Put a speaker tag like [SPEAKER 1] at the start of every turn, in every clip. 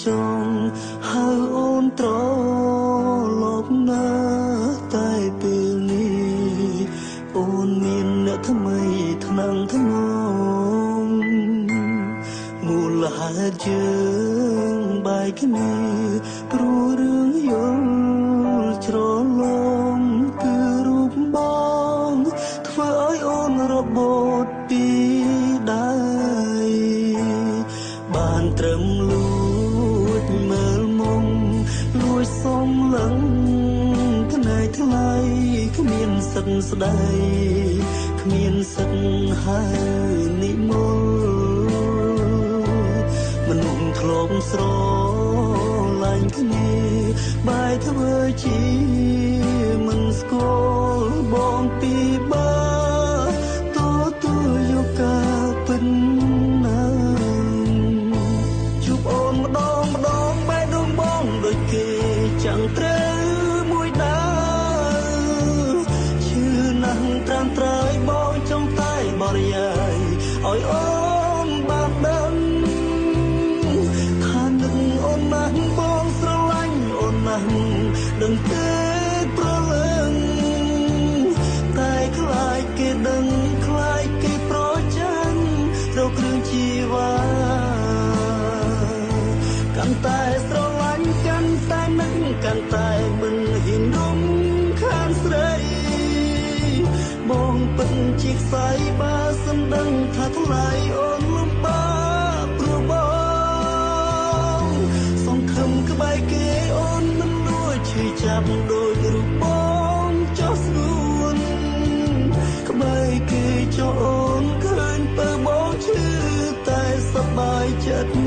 [SPEAKER 1] ចង់ហៅអូនត្រឡប់ណាតែពេលនេះអូនមានអ្នកថ្មីថ្នាំងថ្នមមូលហេតុយើងបែកគ្នាព្រោះរឿងយល់ច្រឡំគឺរូបបងធ្វើឲ្យអូនរបូតពីដៃបានត្រឹមលួចមើលមុំលួចសំឡឹងផ្នែកថ្លៃគ្មានសិទ្ធស្ដីគ្មានសិទ្ធហៅនិមលមនុស្សធ្លាប់ស្រឡាញ់គ្នាបែរធ្វើជាមិនស្គាល់បងពីបាទទួលយកការពិតណាជួបអូនម្ដងបែរដងបងដូចគេchẳngត្រូវមួយដើឈឺណាស់ត្រាំត្រើយបងចង់តែបរិយាយឲ្យអូនបានដឹងថានឹកអូនណាស់បងស្រឡាញ់អូនណាស់ដឹងទេប្រលឹងតែខ្លាចគេដឹងខ្លាចគេប្រចាំរកគ្រឿងជីវ៉ាកាន់តែស្រឡាញ់កាន់តែនឹកកាន់តែមិនហ៊ានរំខានស្រីបងពិតជាខ្សែបើសំដឹងថាថ្លៃអូនលំបាកព្រោះបងសង្ឃឹមក្បែរគេអូនមិនលួចឈឺចាប់ដោយរូបបងចោះស្ងួនក្បែរគេចោះអូនឃើញពើបងឈឺតែសប្បាយចិត្ត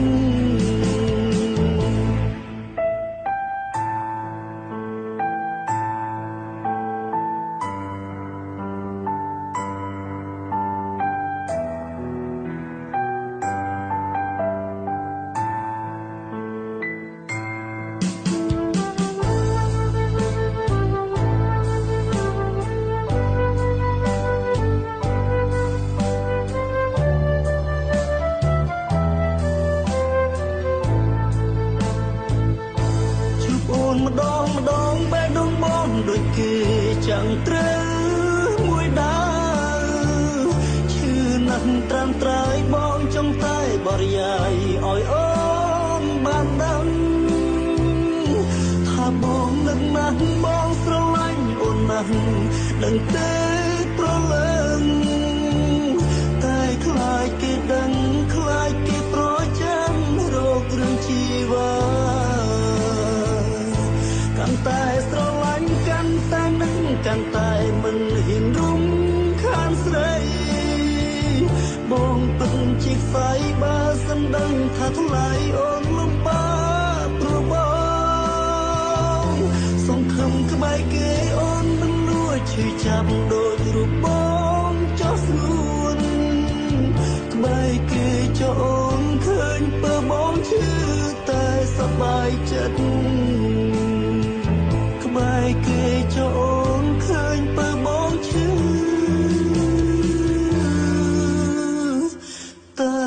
[SPEAKER 1] ម្ដងបែរដងបងដូចគេchẳngត្រូវមួយដើឈឺណាស់ត្រាំត្រើយបងចង់តែបរិយាយឲ្យអូនបានដឹងថាបងនឹកណាស់បងស្រឡាញ់អូនណាស់ដឹងទេប្រលឹងតែខ្លាចគេដឹងខ្លាចគេប្រចាំរករឿងជីវ៉ាកាន់តែស្រឡាញ់កាន់តែនឹកកាន់តែមិនហ៊ានរំខានស្រីបងពិតជាខ្សែបើសំដឹងថាថ្លៃអូនលំបាកព្រោះបងសង្ឃឹមក្បែរគេអូនមិនលួចឈឺចាប់ដោយរូបបងចោះស្ងួនក្បែរគេចោះអូនឃើញពើបងឈឺតែសប្បាយចិត្តក្បែរគេចោះអូនឃើញពើបងឈឺតែ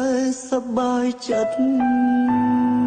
[SPEAKER 1] សប្បាយចិត្ត